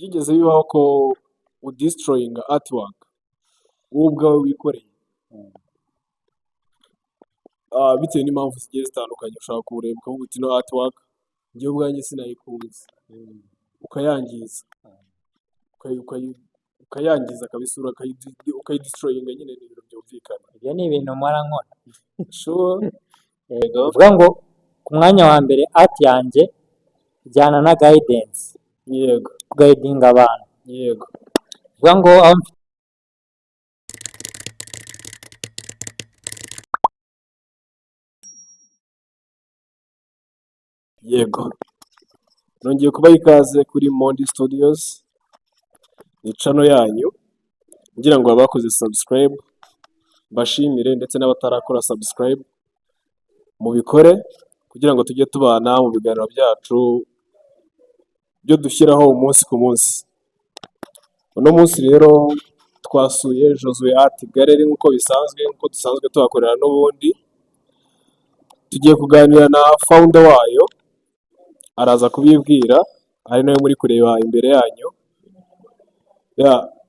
byigeze bibaho ko udestroyinga artwork wowe ubwawe wikoreye bitewe n'impamvu zigiye zitandukanye, ushobora kuwureba ukavuga uti no artwork njyewe ubwanjye sinayikunze, ukayangiza ukayangiza kabisa, ukayidestroyinga nyine, ni ibintu byumvikana. ibyo ni ibintu mpora nkora. Sure. bivuga ngo ku mwanya wa mbere art yanjye ijyana na guidance, Yego, guiding abantu. yego, bivuga ngo aho yego. Nongeye kubaha ikaze kuri Mondi Studios, ni channel yanyu, ngira ngo abakoze subscribe mbashimire, ndetse n'abatarakora subscribe mubikore kugira ngo tujye tubana mu biganiro byacu byo dushyiraho umunsi ku munsi. Uno munsi rero twasuye Josue Art Gallery nk'uko bisanzwe, nk'uko dusanzwe tuhakorera n'ubundi. Tugiye kuganira na founder wayo, araza kubibwira, ari nawe muri kureba imbere yanyu.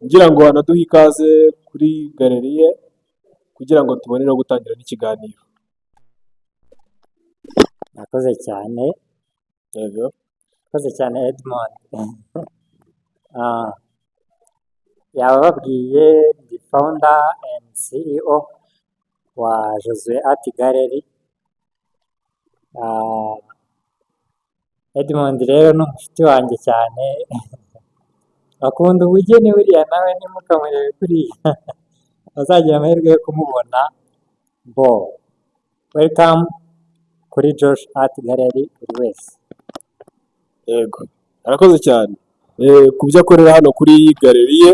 Ngira ngo anaduhe ikaze kuri galeri ye kugira ngo tubone no gutangira n'ikiganiro. nakoze cyane, Yego, nakoze cyane Edmond. yaba babwiye ndi founder and CEO wa Josue Art Gallery. Edmond rero ni umushuti wanjye cyane. akunda ubugeni buriya, nawe ntimukamurebe kuriya azagira amahirwe yo kumubona. Welcome kuri Josh Art Gallery buri wese. yego, arakoze cyane. Ku byo akorera hano kuri iyi galeri ye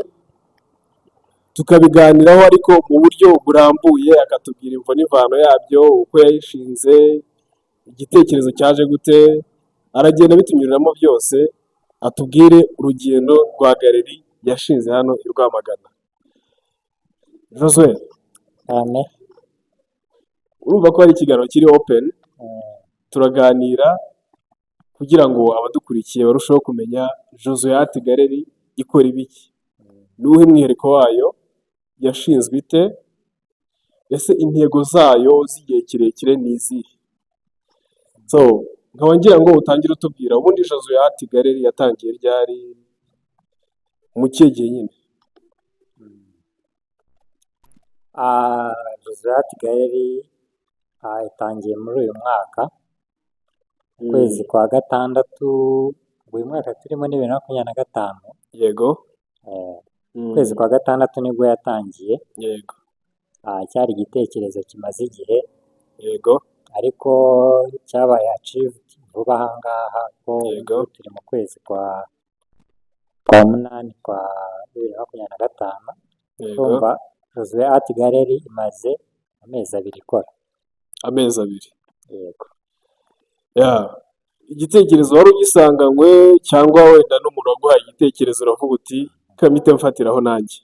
tukabiganiraho, ariko mu buryo burambuye, akatubwira imvo n'imvano yabyo, uko yayishinze, igitekerezo cyaje gute, aragenda bitunyuriramo byose, atubwire urugendo rwa galeri yashinze hano i Rwamagana. Josue, cyane urumva ko hari ikiganiro kiri open, turaganira kugira ngo abadukurikiye barusheho kumenya Josue Art Gallery ikora ibiki, n'uwuhe mwihariko wayo, yashinzwe ite, ese intego zayo z'igihe kirekire ni izihe. So nkaba ngira ngo utangire utubwira ubundi Josue Art Gallery yatangiye ryari, mu kihe gihe nyine. Josue Art Gallery itangiye muri uyu mwaka, ukwezi kwa gatandatu. uyu mwaka turimo ni 2025. Yego. ukwezi kwa gatandatu nibwo yatangiye. Yego. cyari igitekerezo kimaze igihe, Yego. ariko cyabaye achieved vuba aha ngaha, ko Yego. turi mu kwezi kwa munani kwa 2025. Yego. urumva Josue Art Gallery imaze amezi 2 ikora. Amezi 2. Yego. Igitekerezo wari ugisanganywe, cyangwa wenda n'umuntu waguhaye igitekerezo uravuga uti kamite mfatiraho nanjye?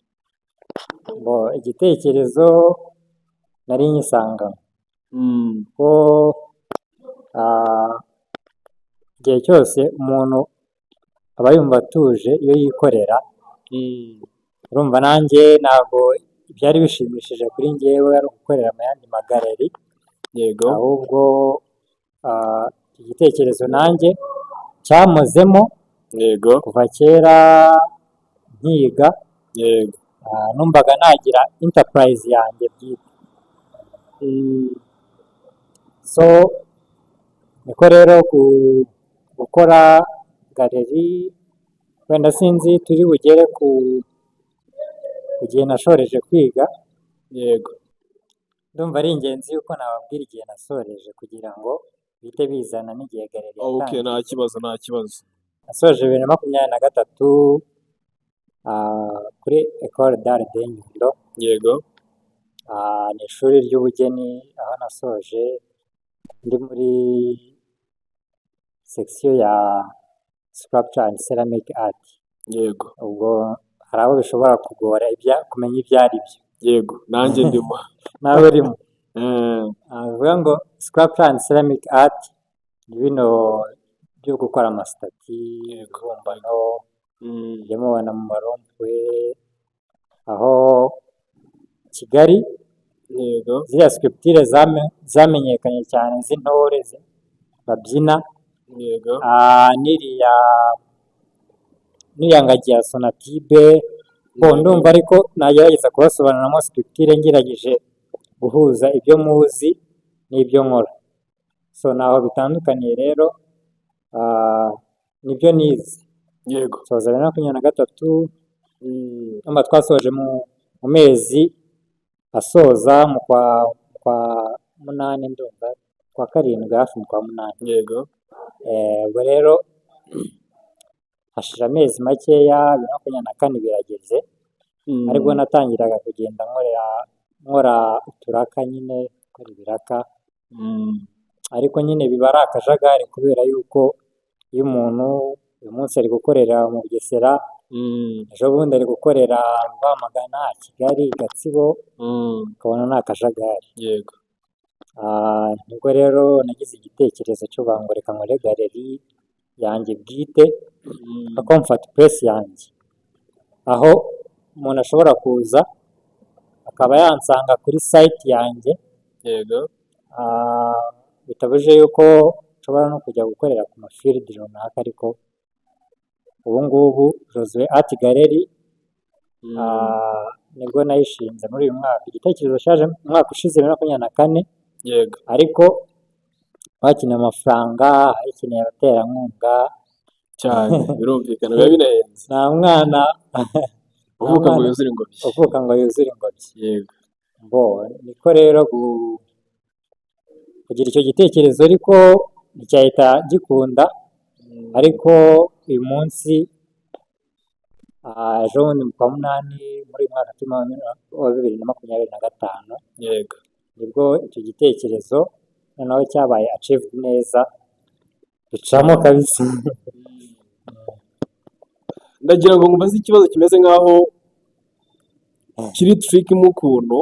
igitekerezo nari nyisanganywe, ko igihe cyose umuntu aba yumva atuje iyo yikorera. urumva nanjye ntabwo byari bishimishije kuri njyewe ari gukorera mu yandi magaleri. Yego. ahubwo igitekerezo nanjye cyamozemo. Yego. kuva kera nkiga, Yego. numvaga nagira enterprise yanjye bwite. so niko rero gukora galeri, wenda sinzi turi bugere ku gihe nashoreje kwiga. Yego. ndumva ari ingenzi yuko nababwira igihe nasoreje kugira ngo bihite bizana n'igihe galeri Okay, yatangiye. nta kibazo, nta kibazo. nasoje 2023 kuri Ecole d'Art de Nyundo. Yego. ni ishuri ry'ubugeni, aho nasoje ndi muri section ya sculpture and ceramic art. Yego. ubwo hari abo bishobora kugora kumenya ibyo ari byo. Yego, nanjye ndimo. nawe urimo. bivuga ngo sculpture and ceramic art ni bino byo gukora amasitati, ibibumbano, mujye mubona mu marompuwe aho Kigali yego ziriya sculpture zamenyekanye cyane z'intore babyina, yego n'iriya ngagi ya Sonatube bo ndumva ariko nagerageza kubasobanuriramo sculpture ngerageje guhuza ibyo muzi n'ibyo nkora, so naho bitandukaniye rero nibyo nize. yego Soza 2023 nyuma twasoje mu mezi asoza mu kwa munani, ndumva kwa karindwi hafi mu kwa munani. yego Ubwo rero hashira amezi makeya 2024 birageze, aribwo natangiraga kugenda nkora uturaka nyine, gukora ibiraka, ariko nyine biba ari akajagari kubera yuko iyo umuntu uyu munsi ari gukorera mu Bugesera, ejo bundi ari gukorera Rwamagana, Kigali, Gatsibo, ukabona ni akajagari. yego Nibwo rero nagize igitekerezo cyo bangoreka nkore galeri yanjye bwite, na comfort place yanjye, aho umuntu ashobora kuza akaba yansanga kuri site yanjye, yego bitabujije yuko nshobora no kujya gukorera ku mafilidi runaka, ariko ubu ngubu Josue Art Gallery nibwo nayishinze muri uyu mwaka. Igitekerezo cyaje mu mwaka ushize 2024, yego ariko bakeneye amafaranga, bakeneye abaterankunga cyane, birumvikana biba binahenze. nta mwana uvuka ngo yuzure ingobyi. uvuka ngo yuzure ingobyi. yego niko rero kugira icyo gitekerezo ariko nticyahita gikunda, ariko uyu munsi ejo bundi mu kwa munani muri uyu mwaka wa 2025 yego nibwo icyo gitekerezo noneho cyabaye achieved neza, bicamo kabisa. ndagira ngo nkubaze ikibazo kimeze nk'aho kiri tricky mu kuntu,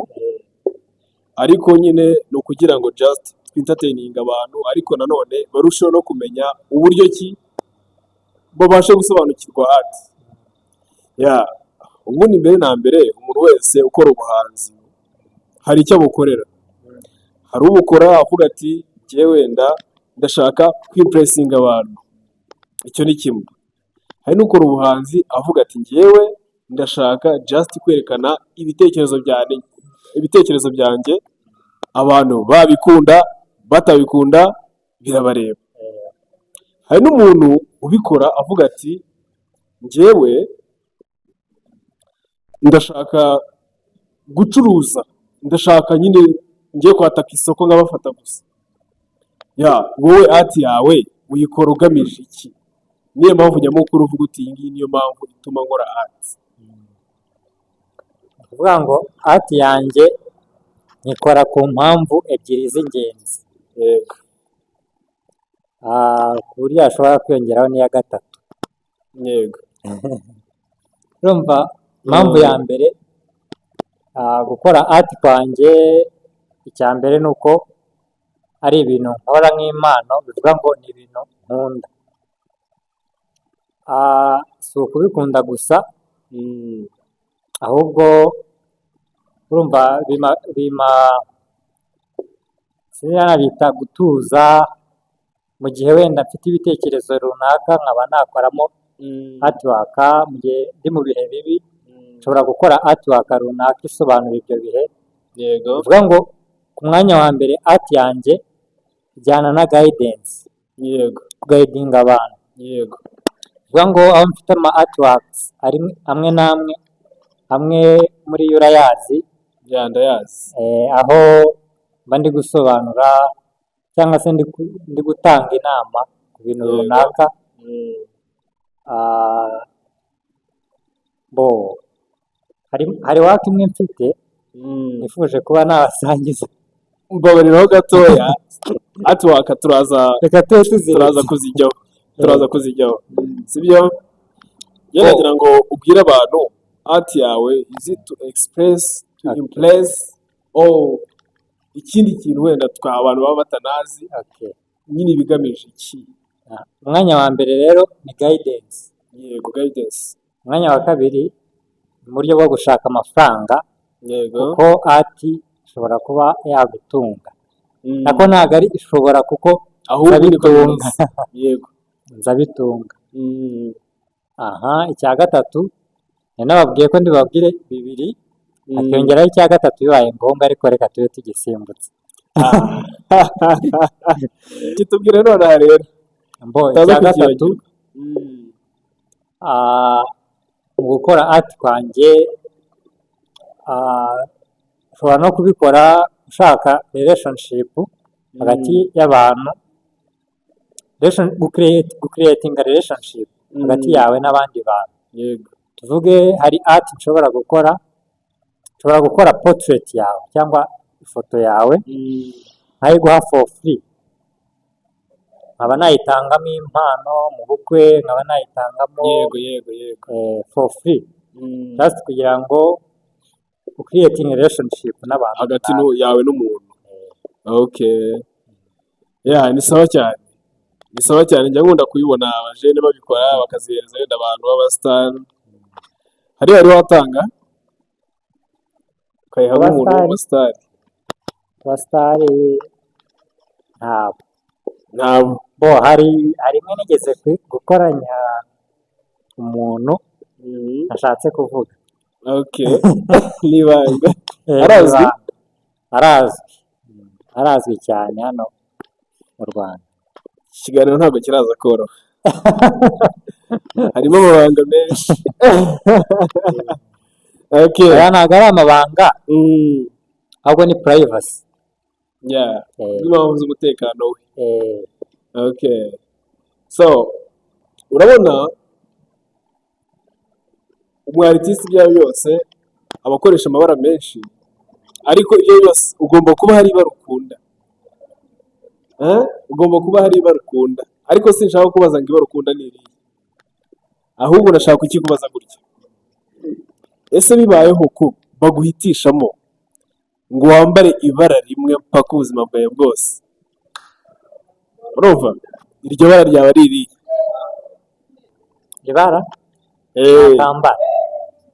ariko nyine ni ukugira ngo just twintertaining abantu, ariko nanone barusheho no kumenya uburyo ki babashe gusobanukirwa art. ubundi mbere na mbere umuntu wese ukora ubuhanzi hari icyo abukorera. Hari ubukora avuga ati njyewe wenda ndashaka kwimpressinga abantu, icyo ni kimwe. Hari n'ukora ubuhanzi avuga ati njyewe ndashaka just kwerekana ibitekerezo byanjye, abantu babikunda batabikunda birabareba. Hari n'umuntu ubikora avuga ati njyewe ndashaka gucuruza, ndashaka nyine ngiye kwataka isoko nk'abafata gusa. wowe art yawe uyikora ugamije iki? Niyo mpamvu nyamukuru uvuga uti iyi ngiyi niyo mpamvu ituma nkora art. kuvuga ngo art yanjye nikora ku mpamvu ebyiri z'ingenzi, yego ku buryo hashobora kwiyongeraho n'iya gatatu. yego urumva impamvu ya mbere gukora art kwanjye, icya mbere ni uko ari ibintu nkora nk'impano, bivuga ngo ni ibintu nkunda. Si ukubikunda gusa, ahubwo urumva sinabita gutuza mu gihe wenda mfite ibitekerezo runaka, nkaba nakoramo artwork mu gihe ndi mu bihe bibi, nshobora gukora artwork runaka isobanura ibyo bihe. yego bivuga ngo ku mwanya wa mbere art yanjye ijyana na guidance, yego guiding abantu. yego bivuga ngo aho mfite ama artworks ari amwe n'amwe, amwe muri yo urayazi, ndayazi. aho mba ndi gusobanura cyangwa se ndi gutanga inama ku bintu runaka. hari waka imwe mfite nifuje kuba nabasangiza. mbabariraho gatoya, artwork reka tube turaza kuzijyaho sibyo? Nagira ngo ubwire abantu art yawe is it to express, to impress, ikindi kintu wenda abantu baba batanazi, nyine bigamije iki? umwanya wa mbere rero ni guidance. yego guidance, umwanya wa kabiri mu buryo bwo gushaka amafaranga yego, kuko ati ishobora kuba yagutunga mm, nako ntabwo ari ishobora kuko ahubwo niko nzabitunga bimeze, yego, nzabitunga mm, aha icya gatatu nari nababwiye ko ndibabwire bibiri mm. hakiyongeraho icya gatatu bibaye ngombwa ariko reka tube tugisimbutse kitubwire nonaha rero mbo utaza icya gatatu kukibagirwa. Mm, ah, mu gukora ati kwanjye ushobora no kubikora ushaka relationship hagati y'abantu gucreatinga relationship hagati yawe n'abandi bantu yego, tuvuge hari art nshobora gukora portrait yawe cyangwa ifoto yawe mm, nkayiguha for free nkaba nayitangamo impano mu bukwe nkaba nayitangamo yego, yego, yego, for free mm, just kugira ngo ucreating relationship n'abantu hagati yawe n'umuntu, okay, yeah, ni sawa cyane, ni sawa cyane, njya nkunda kubibona abajene babikora bakazihereza wenda abantu b'abasitari, hariya rero watanga ukayiha nk'umuntu w'umusitari, abasitari ntabwo ntabwo, bo hari imwe nigeze gukoranya umuntu mm, nashatse kuvuga okay, nibanga, Eh, arazwi, arazwi arazwi cyane hano mu Rwanda ikiganiro ntabwo kiraza koroha, harimo amabanga menshi, okay, aya ntabwo ari amabanga mm, ahubwo ni privacy yeah, impamvu z'umutekano we, eh, okay, so urabona umwaritisi ibyo ari byo byose aba akoresha amabara menshi, ariko ibyo byose ugomba kuba hari ibara ukunda, ugomba kuba hari ibara ukunda, ariko sinshaka kubaza ngo ibara ukunda ni irihe, ahubwo ndashaka kukikubaza gutya, ese bibayeho ko baguhitishamo ngo wambare ibara rimwe mpaka ubuzima bwawe bwose, urumva iryo bara ryaba ari irihe? ibara nakambara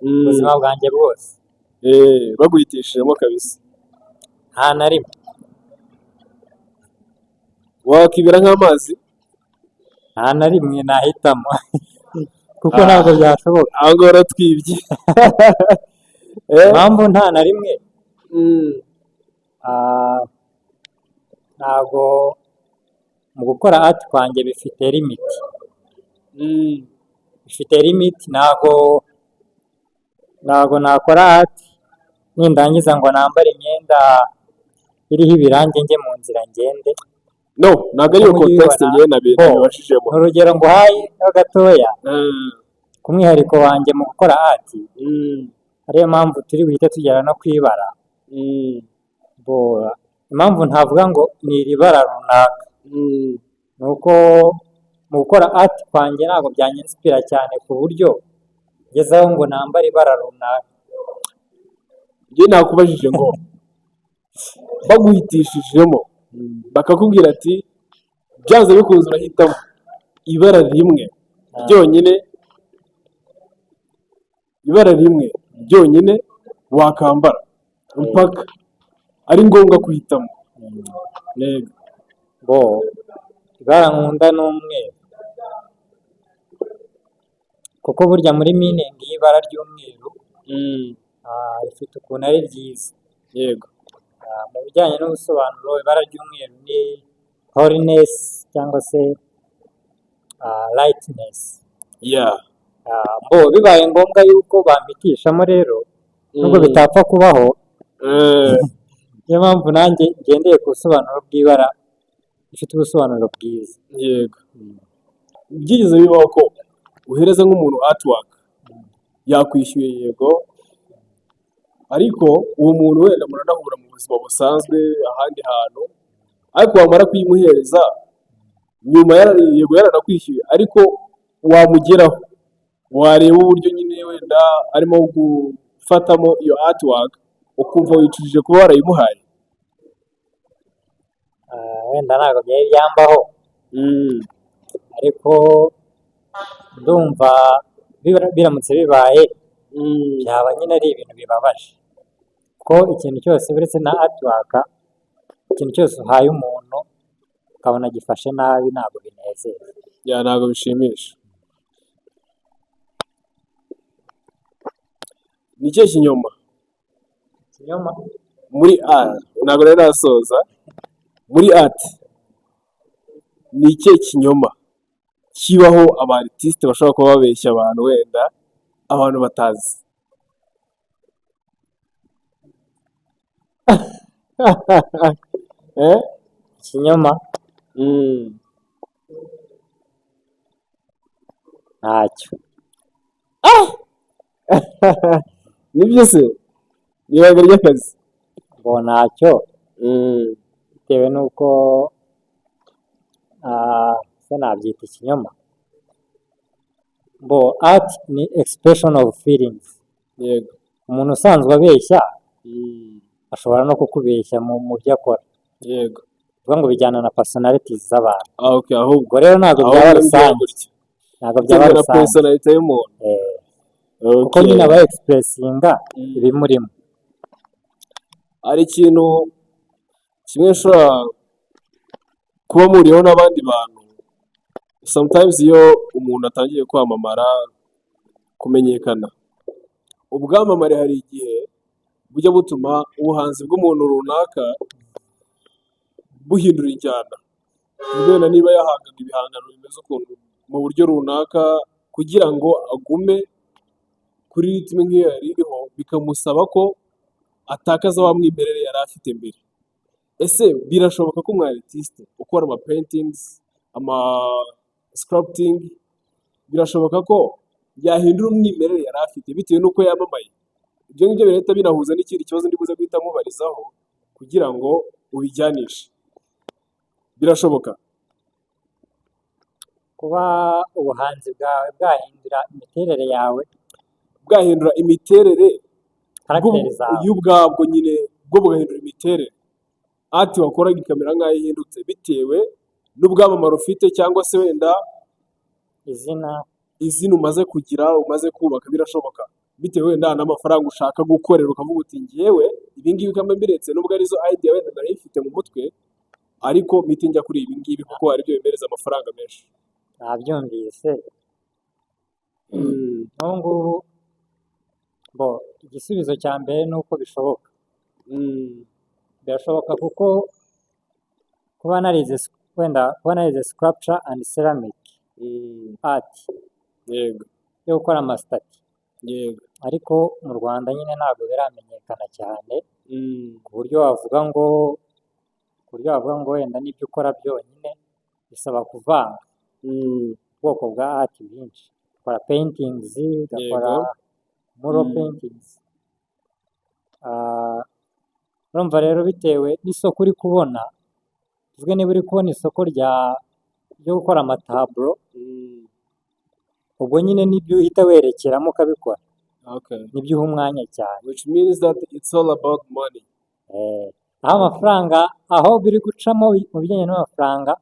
ubuzima bwanjye bwose baguhitishijemo kabisa, nta na rimwe wakibira nk'amazi, nta na rimwe nahitamo kuko ntabwo byashoboka aho ngaho uratwibye, impamvu nta na rimwe ntabwo mu gukora ati kwanjye bifite limiti ntabwo nakora ati nindangiza ngo nambare imyenda iriho ibirange njye mu nzira ngende no, ntabwo ariyo context njyewe nabibashijemo, urugero nguhaye gatoya ku mwihariko wanjye mu gukora ati ariyo mpamvu turi buhite tugera no kwibara, impamvu ntavuga ngo ni iri bara runaka ni uko mu gukora ati kwanjye ntabwo byanyinspira cyane ku buryo ngezeho ngo nambare ibara runaka. njye nakubajije ngo baguhitishijemo bakakubwira ati byanze bikunze urahitamo ibara rimwe ryonyine wakambara mpaka ari ngombwa kuhitamo, ibara nkunda ni umweru kuko burya muri miningi y'ibara ry'umweru rifite ukuntu ari ryiza, yego, mu bijyanye n'ubusobanuro ibara ry'umweru ni holiness cyangwa se lightness, bibaye ngombwa yuko bampitishamo rero nubwo bitapfa kubaho, niyo mpamvu nanjye ngendeye ku busobanuro bw'ibara rifite ubusobanuro bwiza. yego, byigeze bibaho ko uhereza nk'umuntu artwork yakwishyuye, yego, ariko uwo muntu wenda muranahura mu buzima busanzwe ahandi hantu, ariko wamara kuyimuhereza nyuma yego yaranakwishyuye, ariko wamugeraho wareba uburyo nyine wenda arimo gufatamo iyo artwork ukumva wicujije kuba warayimuhaye, wenda ntabwo byari byambaho ariko ndumva biramutse bibaye byaba nyine ari ibintu bibabaje, ko ikintu cyose uretse na artwork, ikintu cyose uhaye umuntu ukabona gifashe nabi ntabwo binezeza. ntabwo bishimisha. Ni ikihe kinyoma Ikinyoma muri art, ntabwo rero nasoza, muri art ni ikihe kinyoma kibaho abartiste bashobora kuba babeshya abantu, wenda abantu batazi? ikinyoma ntacyo. Nibyo se, ni ibanga ry'akazi. ngo ntacyo bitewe n'uko se nabyita ikinyoma. Ngo art ni expression of feelings. Yego. Umuntu usanzwe abeshya ashobora no kukubeshya mu byo akora. Yego. Bivuga ngo bijyana na personalities z'abantu. Okay, ahubwo Ubwo rero ntabwo byaba rusange. Ntabwo byaba na rusange. personality y'umuntu. Kuko nyine aba expressinga ibimurimo. Hari ikintu kimwe ushobora kuba muriho n'abandi bantu, sometimes iyo umuntu atangiye kwamamara, kumenyekana, ubwamamare hari igihe bujya butuma ubuhanzi bw'umuntu runaka buhindura injyana. Wenda niba yahangaga ibihangano bimeze ukuntu mu buryo runaka, kugira ngo agume kuri ritme nk'iyo yari iriho, bikamusaba ko atakaza wa mwimerere yari afite mbere. Ese birashoboka ko umu artiste ukora ama paintings, ama sculpting, birashoboka ko yahindura umwimerere yari afite bitewe n'uko yamamaye? Ibyo ngibyo birahita binahuza n'ikindi kibazo ndi buze guhita mubarizaho kugira ngo ubijyanishe. Birashoboka kuba ubuhanzi bwawe bwahindura imiterere yawe, bwahindura imiterere karagiteri zawe y'ubwabwo nyine, bwo bugahindura imiterere. Ati wakoraga ikamera nk'aho ihindutse bitewe n'ubwamamare ufite, cyangwa se wenda izina umaze kugira, umaze kubaka. Birashoboka bitewe wenda n'amafaranga ushaka gukorera, ukavuga uti ngewe ibi ngibi kamba mbiretse, nubwo arizo idea wenda nari ifite mu mutwe, ariko mpite njya kuri ibi ngibi kuko ari byo bimereza amafaranga menshi. nabyumvise. N'ubu ngubu igisubizo cya mbere ni uko bishoboka. Birashoboka kuko kuba narize sculpture and ceramic art, Yego. yo gukora amasitati, Yego. ariko mu Rwanda nyine ntabwo biramenyekana cyane ku buryo wavuga ngo wenda n'ibyo ukora byonyine bisaba kuvanga ubwoko bwa art bwinshi. Ukora paintings, ugakora mural paintings. Urumva rero bitewe n'isoko uri kubona, tuvuge niba uri kubona isoko ryo gukora amataburo, ubwo nyine nibyo uhita werekeramo ukabikora. Okay. Nibyo uha umwanya cyane. Which means that it's all about money. Aho amafaranga, aho biri gucamo mu bijyanye n'amafaranga,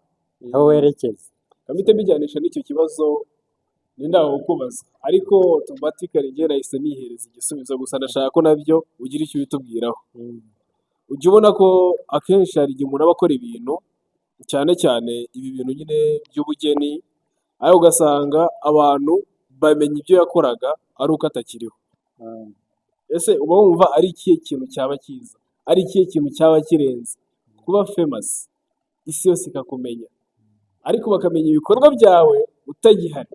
aho werekeza. Kamite bijyanisha n'icyo kibazo nindaho kubaza, ariko automatically njye nahise nihereza igisubizo, gusa ndashaka ko nabyo ugira icyo ubitubwiraho. Ujya ubona ko akenshi hari igihe umuntu aba akora ibintu, cyane cyane ibi bintu nyine by'ubugeni, ariko ugasanga abantu bamenya ibyo yakoraga ari uko atakiriho. Ese uba wumva ari ikihe kintu cyaba cyiza, ari ikihe kintu cyaba kirenze kuba famous, isi yose ikakumenya, ariko bakamenya ibikorwa byawe utagihari,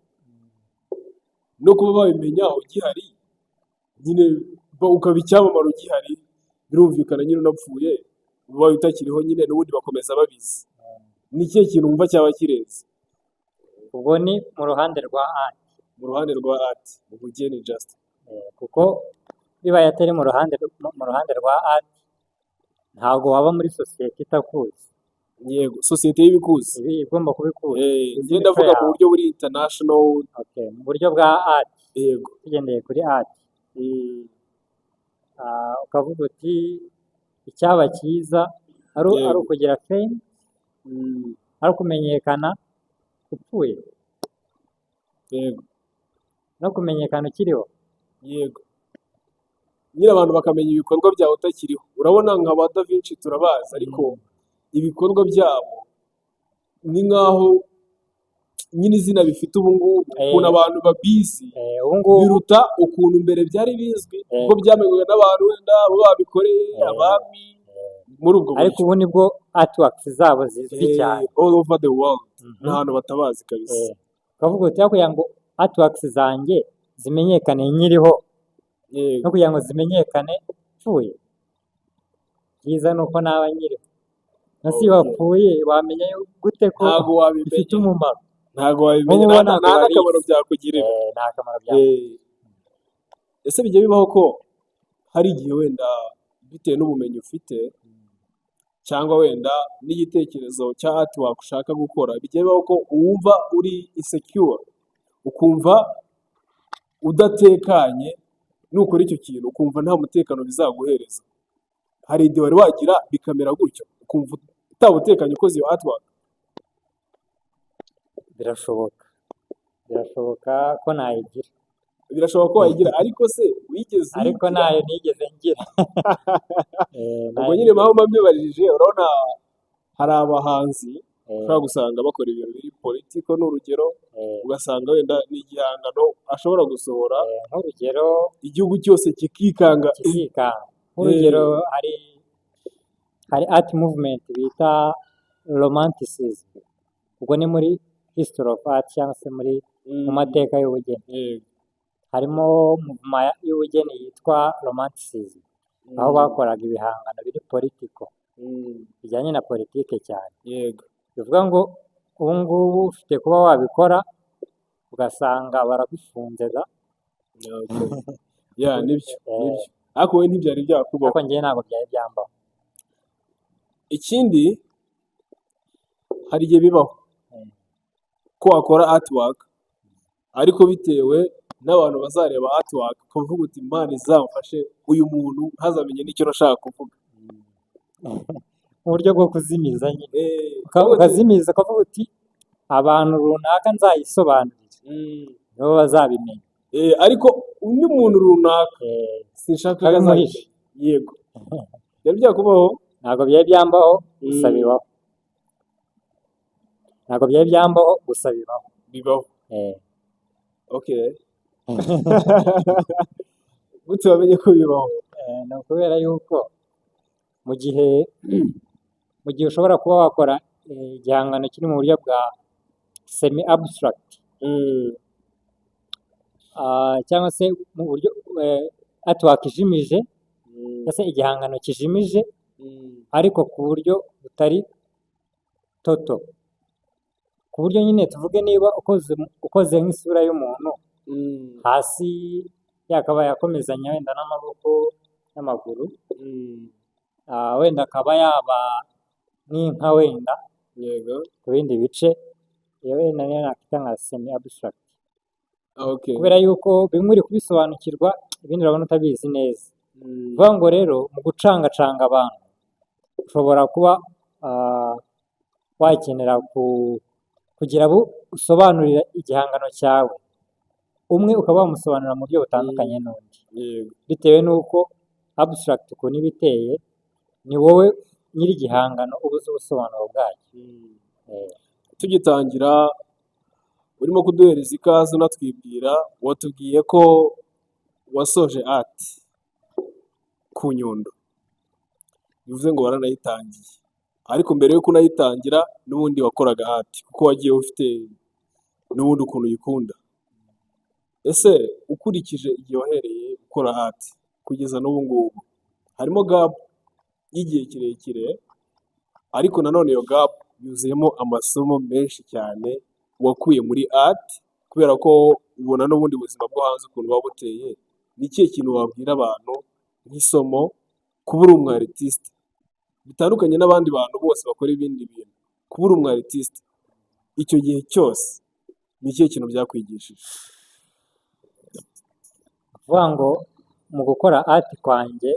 no kuba babimenya ugihari nyine ukaba icyamamare ugihari, birumvikana nyine unapfuye ubaye utakiriho nyine n'ubundi bakomeza babizi. Ni ikihe kintu wumva cyaba kirenze? Ubwo ni mu ruhande rwa art. Mu ruhande rwa art, ubugeni just. Kuko bibaye atari mu ruhande rwa art, ntabwo waba muri sosiyete itakuzi. Yego, sosiyete y'ibikuzi igomba kubikuza. Njye ndavuga mu buryo buri international. Okay, mu buryo bwa art. Yego. Tugendeye kuri art. Ukavuga uti icyaba cyiza ari ukugira fame, ari ukumenyekana upfuye. yego no kumenyekana ukiriho. yego nyine abantu bakamenya ibikorwa byawe utakiriho. Urabona nka ba Da Vinci turabazi, ariko ibikorwa byabo ni nk'aho nyine izina bifite ubu ngubu, ukuntu abantu babizi Ubu ngubu biruta ukuntu mbere byari bizwi, kuko byamenywe n'abantu wenda bo babikoreye, abami, muri ubwo ariko buryo. ubu nibwo artworks zabo zizwi cyane. All over the world, nta hantu batabazi kabisa. Ukavuga uti kugira ngo artworks zanjye zimenyekane nkiriho no Yego kugira ngo zimenyekane mpfuye, byiza ni uko naba nkiriho. Nasi iyo wapfuye wamenya gute ko ntago bifite wabimenya, umumaro? ntago wabimenya, Wowe nta ntabwo n'akamaro wabizi. byakugirira. Nta kamaro byabo. Ese bijya bibaho ko hari igihe wenda bitewe n'ubumenyi ufite cyangwa wenda n'igitekerezo cya artwork ushaka gukora, bijya bibaho ko wumva uri insecure, ukumva udatekanye nukora icyo kintu, ukumva nta mutekano bizaguhereza? Hari igihe wari wagira bikamera gutyo, ukumva utaba utekanye ukoze iyo artwork? Birashoboka ko nayigira, Birashoboka ko wayigira, ariko se wigeze ariko uyigira? nayo nigeze ngira. Ubwo nyine mpamvu mbibarije, urabona hari abahanzi ushobora gusanga bakora ibintu biri politiko, ni urugero, ugasanga wenda ni igihangano ashobora gusohora nk'urugero igihugu cyose kikikanga. kikikanga. Nk'urugero hari art movement bita romanticism. Ubwo ni muri history of art cyangwa se mu mateka y'ubugeni. Yego. Harimo movement y'ubugeni yitwa romanticism, aho bakoraga ibihangano biri politiko, bijyanye na politike cyane. Yego. Bivuga ngo ubu ngubu ufite kuba wabikora ugasanga baragufunze da. Ya nibyo ariko wowe ntibyari byakubaho. Ariko njyewe ntabwo byari byambaho. Ikindi, hari igihe bibaho ko wakora artwork ariko bitewe n'abantu bazareba artwork ukavuga uti Imana izamfashe uyu muntu ntazamenye n'icyo nashaka kuvuga. Mu buryo bwo kuzimiza nyine. Ukavuga uti, Ukazimiza ukavuga uti abantu runaka nzayisobanurira nibo bazabimenya. ariko undi muntu runaka sinshaka ko Ukabimuhisha. azabimenya. Yego. Byari byakubaho? Ntabwo byari byambaho gusa bibaho. Ntabwo byari byambaho gusa bibaho. Bibaho. Okay. Gute wamenye ko bibaho? Ni ukubera yuko mu gihe ushobora kuba wakora igihangano kiri mu buryo bwa semi abstract, cyangwa se mu buryo artwork ijimije, cyangwa se igihangano kijimije ariko ku buryo butari toto, ku buryo nyine tuvuge niba ukoze nk'isura y'umuntu, hasi yakabaye akomezanya wenda n'amaboko n'amaguru, wenda akaba yaba nk'inka wenda Yego. ku bindi bice, iyo wenda niyo nakwita nka semi abstract. Okay. Kubera yuko bimwe uri kubisobanukirwa ibindi urabona utabizi neza. Bivuga ngo rero mu gucangacanga abantu ushobora kuba wakenera kugira abo usobanurira igihangano cyawe, umwe ukaba wamusobanurira mu buryo butandukanye n'undi, Yego. bitewe n'uko abstract ukuntu iba iteye, ni wowe nyiri igihangano uba uzi ubusobanuro bwacyo. Tugitangira urimo kuduhereza ikaze unatwibwira, watubwiye ko wasoje art ku Nyundo, bivuze ngo waranayitangiye, ariko mbere yo kunayitangira n'ubundi wakoraga art kuko wagiye ufite n'ubundi ukuntu uyikunda. Ese ukurikije igihe wahereye gukora art kugeza n'ubu ngubu, harimo gap y'igihe kirekire, ariko nanone iyo gap yuzuyemo amasomo menshi cyane wakuye muri art, kubera ko ubona n'ubundi buzima bwo hanze ukuntu buba buteye. Ni ikihe kintu wabwira abantu nk'isomo kuba uri umu artiste bitandukanye n'abandi bantu bose bakora ibindi bintu? Kuba uri umu artiste icyo gihe cyose ni ikihe kintu byakwigishije? Kuvuga ngo mu gukora art kwanjye,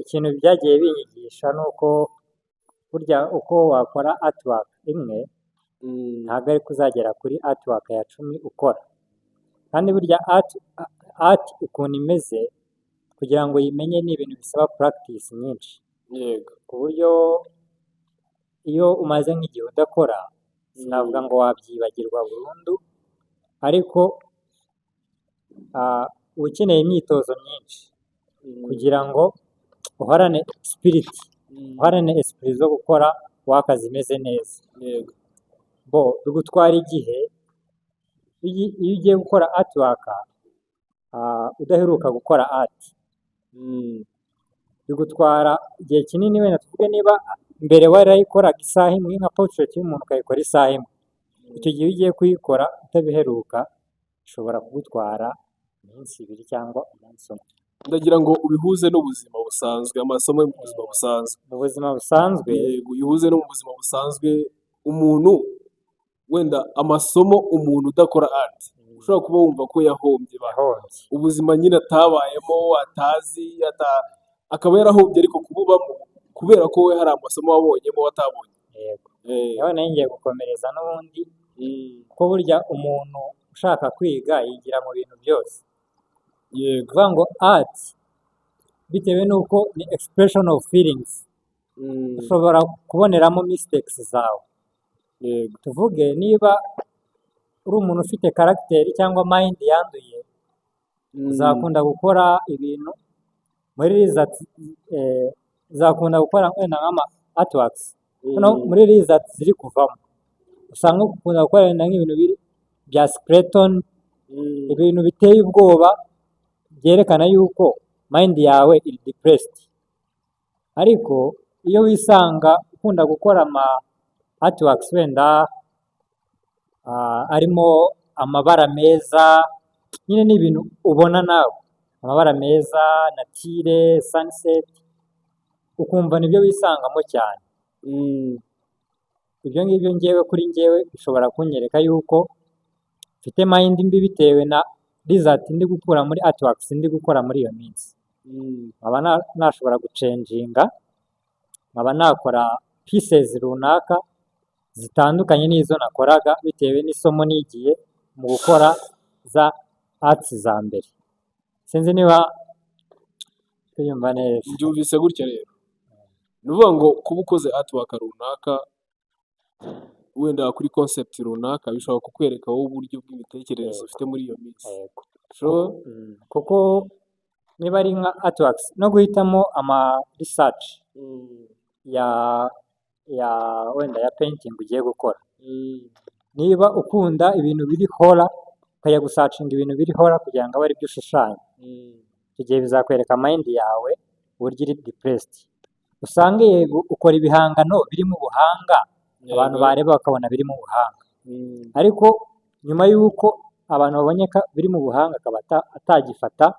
ikintu byagiye binyigisha ni uko burya uko wakora artwork imwe ntabwo ariko uzagera kuri artwork ya 10 ukora. Kandi burya art ukuntu imeze kugira ngo uyimenye ni ibintu bisaba practice nyinshi, yego ku buryo iyo umaze nk'igihe udakora sinavuga ngo wabyibagirwa burundu, ariko uba ukeneye imyitozo myinshi kugira ngo uhorane spirit, uhorane esprit zo gukora work zimeze neza. yego Bigutwara igihe iyo ugiye gukora artwork udaheruka gukora art, bigutwara igihe kinini. Wenda tuvuge niba mbere warayikoraga isaha imwe nka portrait y'umuntu ukayikora isaha imwe, icyo gihe iyo ugiye kuyikora utabiheruka bishobora kugutwara iminsi 2 cyangwa umunsi umwe. ndagira ngo ubihuze n'ubuzima busanzwe, amasomo yo mu buzima busanzwe. Mu buzima busanzwe yego uyihuze no mu buzima busanzwe. Umuntu wenda amasomo umuntu udakora art ushobora kuba wumva ko yahombye yahombye, ubuzima nyine atabayemo atazi akaba yarahombye, ariko kububamo kubera ko we hari amasomo wabonyemo watabonye. yego none ngiye gukomereza n'ubundi ko burya umuntu ushaka kwiga yigira mu bintu byose. yego kuvuga ngo art bitewe n'uko ni expression of feelings, ushobora kuboneramo mistakes zawe. yego Tuvuge niba uri umuntu ufite karagiteri cyangwa mind yanduye, uzakunda gukora ibintu muri results, uzakunda gukora wenda nk'ama artworks no muri results ziri kuvamo, usanga ukunda gukora wenda nk'ibintu bya skeleton, ibintu biteye ubwoba byerekana yuko mind yawe iri depressed. Ariko iyo wisanga ukunda gukora ama artworks wenda arimo amabara meza, nyine ni ibintu ubona nawe, amabara meza, natire, sunset, ukumva nibyo wisangamo cyane. Ibyo ngibyo ngewe kuri ngewe bishobora kunyereka yuko mfite mind mbi bitewe na result ndi gukura muri artworks ndi gukora muri iyo minsi. nkaba nashobora gucenjinga, nkaba nakora pieces runaka zitandukanye n'izo nakoraga bitewe n'isomo nigiye mu gukora za arts za mbere. Sinzi niba tuyumva neza. mbyumvise gutya rero. Ni ukuvuga ngo kuba ukoze artwork runaka wenda kuri concept runaka bishobora kukwereka wowe uburyo bw'imitekerereze ufite muri iyo minsi. Yego. So, Kuko niba ari nka artworks no guhitamo ama research ya wenda ya painting ugiye gukora, niba ukunda ibintu biri horror ukajya gusacinga ibintu biri horror kugira ngo abe ari byo ushushanya, icyo gihe bizakwereka mind yawe uburyo iri depressed. Usange yego ukora ibihangano birimo ubuhanga, abantu bareba bakabona birimo ubuhanga, ariko nyuma y'uko abantu babonye ko biri mu buhanga akaba atagifata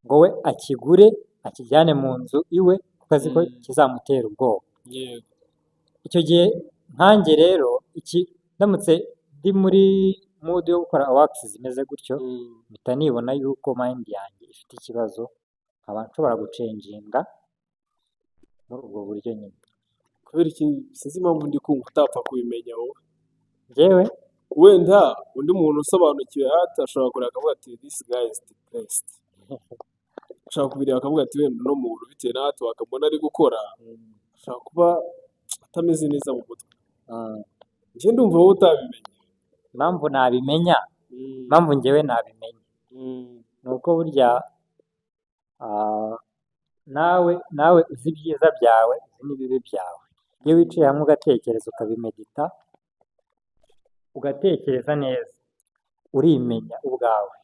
ngo we akigure akijyane mu nzu iwe kuko azi ko kizamutera ubwoba. yego Icyo gihe nkanjye rero ndamutse ndi muri mood yo gukora works zimeze gutyo, mpita nibona yuko mind yanjye ifite ikibazo, nkaba nshobora gucenjinga muri ubwo buryo nyine. kubera iki sinzi impamvu ndi kumva utapfa kubimenya wowe. Njyewe Wenda undi muntu usobanukiwe art ashobora kureba akavuga ati this guy is depressed, ashobora kubireba akavuga ati wenda uno muntu bitewe na artwork mbona ari gukora ashobora kuba atameze neza mu mutwe. Njye ndumva wowe utabimenya. impamvu nabimenya, impamvu njyewe nabimenya ni uko burya nawe uzi ibyiza byawe uzi n'ibibi byawe. Iyo wicaye hamwe ugatekereza ukabimedita, ugatekereza neza, urimenya ubwawe.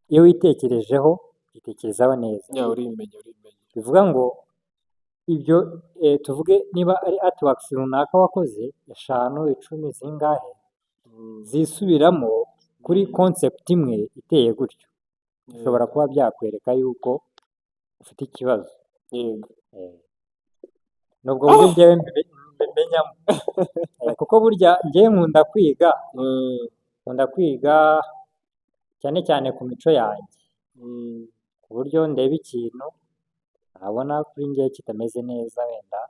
Iyo witekerejeho witekerezaho neza. urimenya Bivuga ngo ibyo tuvuge niba ari artworks runaka wakoze 5, 10 zingahe, zisubiramo kuri concept imwe iteye gutyo, bishobora kuba byakwereka yuko ufite ikibazo. yego Nubwo buryo njyewe mbimenyamo. Kuko burya njyewe nkunda kwiga cyane cyane ku mico yanjye, ku buryo ndeba ikintu nabona kuri njyewe kitameze neza, wenda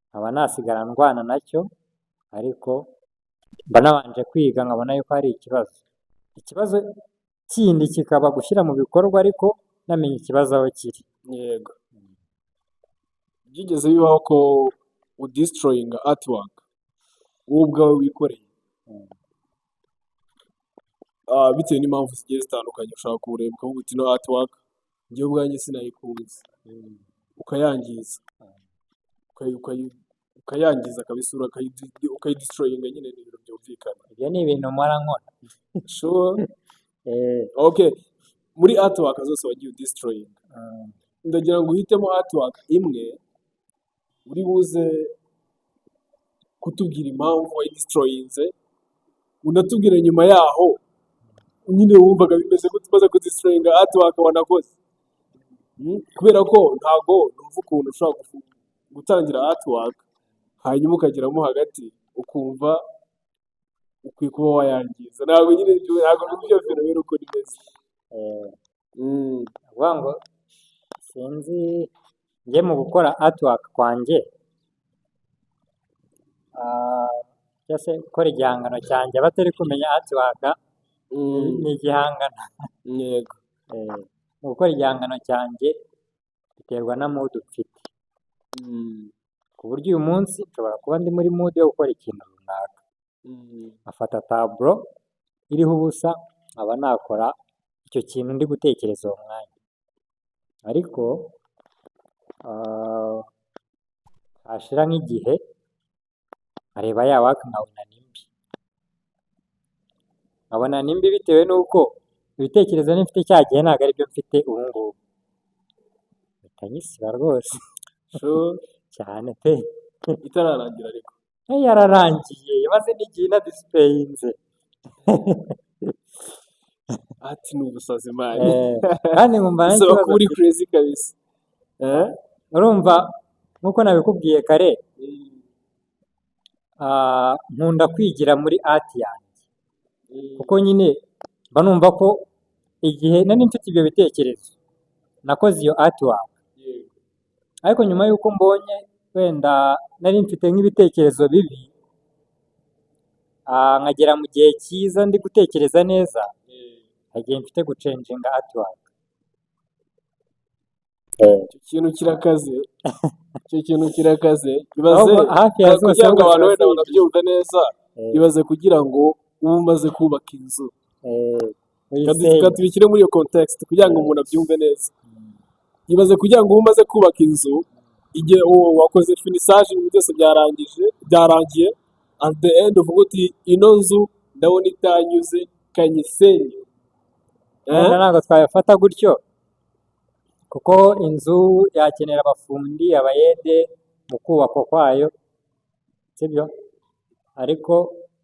nkaba nasigara ndwana nacyo, ariko mba nabanje kwiga nkabona yuko hari ikibazo kindi kikaba gushyira mu bikorwa ariko namenye ikibazo aho kiri. yego. Byigeze bibaho ko udisitoroyinga artwork wowe ubwawe wikoreye bitewe n'impamvu zigiye zitandukanye, ushobora kuwureba ukavuga uti no artwork njyewe ubwanjye sinayikunze, ukayangiza ukayangiza kabisa ukayidisitoroyinga, nyine ni ibintu byumvikana. Ibyo ni ibintu mpora nkora. Sure. Okay, muri artwork zose wagiye udisitoroyinga, ndagira ngo uhitemo artwork imwe uri buze kutubwira impamvu wayidisitoroyinze, unatubwira nyuma yaho nyine wumvaga bimeze gute umaze kudisitoroyinga artwork wanakoze. Kubera ko ntabwo numva ukuntu ushobora gutangira artwork hanyuma ukageramo hagati ukumva ukwiye kuba wayangiza. Ntabwo nyine ntabwo numva iyo fenomeno uko imeze. Uvuga ngo sinzi, njye mu gukora artwork kwanjye cyangwa se gukora igihangano cyanjye abatari kumenya artwork ni igihangano. Yego. Mu gukora igihangano cyanjye biterwa na mood mfite, ku buryo uyu munsi nshobora kuba ndi muri mood yo gukora ikintu runaka, nkafata taburo iriho ubusa nkaba nakora icyo kintu ndi gutekereza uwo mwanya, ariko hashira nk'igihe nkareba ya waka nkabona ni mbi bitewe n'uko ibitekerezo mfite cya gihe ntabwo ari byo mfite ubu ngubu, mpita nyisiba rwose. Sure. cyane pe. Itararangira ariko Yararangiye maze n'igihe inadisipureyinze. ati ni ubusazi mani. Kandi nkumva Bisaba kuba uri crazy kabisa. urumva nk'uko nabikubwiye kare, nkunda kwigira muri art yanjye, kuko nyine mba numva ko igihe nari mfite ibyo bitekerezo nakoze iyo artwork, ariko nyuma y'uko mbonye wenda nari mfite nk'ibitekerezo bibi, nkagera mu gihe cyiza ndi gutekereza neza, igihe mfite gucenjinga artwork. Icyo kintu kirakaze. Icyo kintu kirakaze. Ibaze Ahubwo hafi ya zose kugira ngo ahubwo abantu wenda ziba banabyumve neza, ibaze kugira ngo ube umaze kubaka inzu. uyisenya. Tubishyire muri iyo context kugira ngo umuntu abyumve neza. Ibaze kugira ngo ube umaze kubaka inzu, igihe wakoze finissage ibintu byose byarangiye, at the end uvuga uti ino nzu ndabona itanyuze kanyisenye. Ntabwo twabifata gutyo, kuko inzu yakenera abafundi, abayede mu kubakwa kwayo, sibyo? Ariko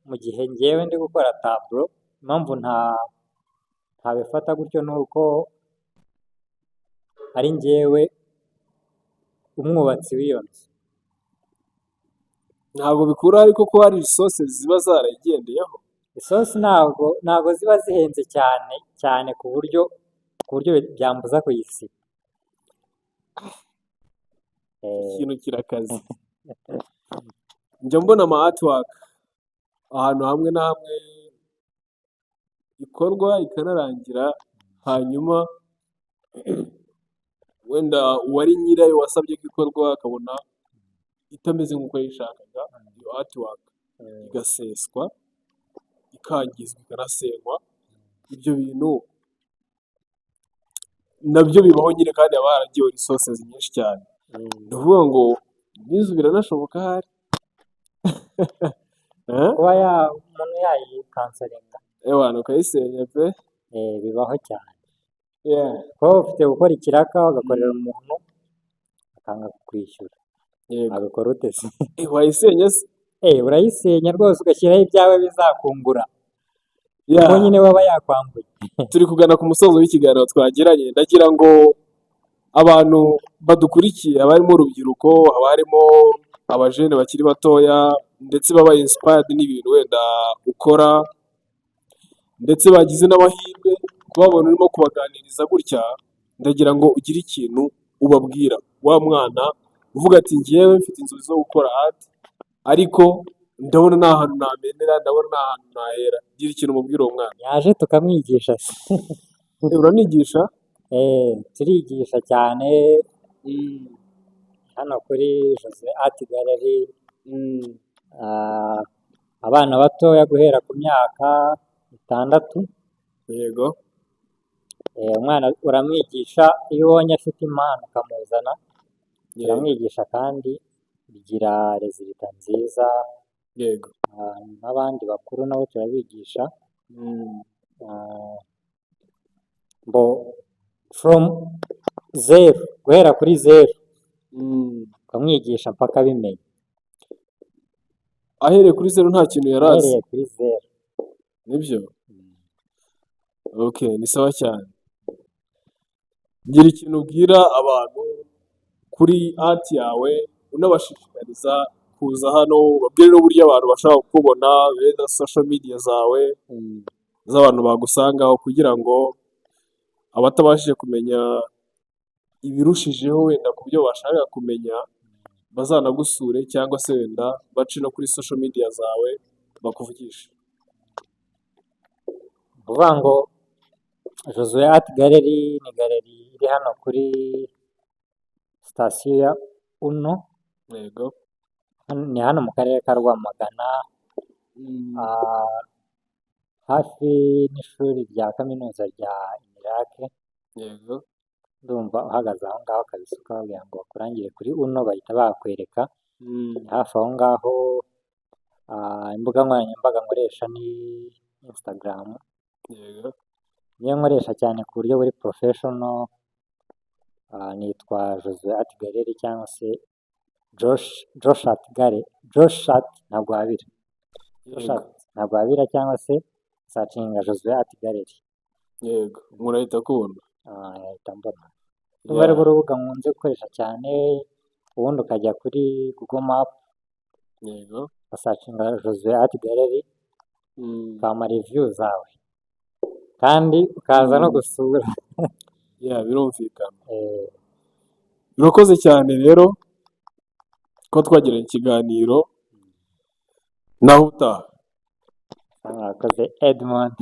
mu gihe ngewe ndi gukora taburo, impamvu ntabifata gutyo ni uko ari ngewe umwubatsi w'iyo nzu. Ntabwo bikura ariko ko hari resources ziba zarayigendeyeho. Isosi ntabwo ziba zihenze cyane ku buryo byambuza kuyisiba. Ikintu kirakaze. Njya mbona ama artwork ahantu hamwe na hamwe ikorwa ikanarangira, hanyuma wenda uwari nyirayo wasabye ko ikorwa akabona itameze nk'uko yayishakaga, iyo artwork igaseswa, ikangizwa, ikanasenywa. Ibyo bintu nabyo bibaho nyine, kandi haba haragiwe resources nyinshi cyane. Ni ukuvuga ngo n'inzu biranashoboka ahari. Kuba umuntu yayikansaringa, Ewana ukayisenya pe. bibaho cyane. Kuba ufite gukora ikiraka ugakorera umuntu akanga kukwishyura, Yego. abikora ute se? Wayisenya se? Urayisenya rwose ugashyiraho ibyawe bizakungura, Yeah. kuko nyine waba yakwambuye. Turi kugana ku musozo w'ikiganiro twagiranye, ndagira ngo abantu badukurikiye, haba harimo urubyiruko, haba harimo abajene bakiri batoya, ndetse baba inspired n'ibintu wenda ukora, ndetse bagize n'amahirwe kubabona urimo kubaganiriza gutya, ndagira ngo ugire ikintu ubabwira. Wa mwana uvuga ati njyewe mfite inzozi zo gukora art, ariko ndabona nta hantu namenera, ndabona nta hantu nahera. Gira ikintu umubwira uwo mwana. yaje tukamwigisha se. Uranigisha? Turigisha cyane hano kuri Jose Art Gallery. Ah, abana batoya guhera ku myaka 6. Yego. Umwana uramwigisha, iyo ubonye afite impano ukamuzana Yego. uramwigisha kandi bigira rezilita nziza. Yego. N'abandi bakuru nabo turabigisha. Ah, from zero, guhera kuri zero ukamwigisha mpaka abimenya. Ahereye kuri zero nta kintu yari azi. Uhereye kuri zero. Nibyo? Okay, ni sawa cyane. Gira ikintu ubwira abantu kuri art yawe, unabashishikariza kuza hano, babwire n'uburyo abantu bashobora kukubona, beza social media zawe, z'abantu bagusangaho, kugira ngo abatabashije kumenya ibirushijeho wenda ku byo bashaka kumenya, bazanagusure cyangwa se wenda bace no kuri social media zawe bakuvugisha. Kuvuga ngo Josue Art Gallery ni galeri iri hano kuri sitasiyo ya Uno. Yego. Ni hano mu karere ka Rwamagana, hafi n'ishuri rya kaminuza rya Inirake. Yego. Ndumva uhagaze aho ngaho kabisa ukababwira ngo bakurangire kuri Uno, bahita bakwereka. Hafi aho ngaho. Imbuga nkoranyambaga nkoresha ni Instagram. Yego. Niyo nkoresha cyane ku buryo buri professional. Nitwa Josue Art Gallery cyangwa se Josh Art Gallery. Josh Art Ntagwabira. Josh Art Ntagwabira cyangwa se searchinga Josue Art Gallery. Yego. Murahita kubona. Yahita mbona. Ruba ari urubuga nkunze gukoresha cyane, ubundi ukajya kuri Google Map. Yego. ugasearchinga Josue Art Gallery, ukampa review zawe kandi ukaza no gusura. Birumvikana. Urakoze cyane rero ko twagiranye ikiganiro, naho utaha. Murakoze Edmond.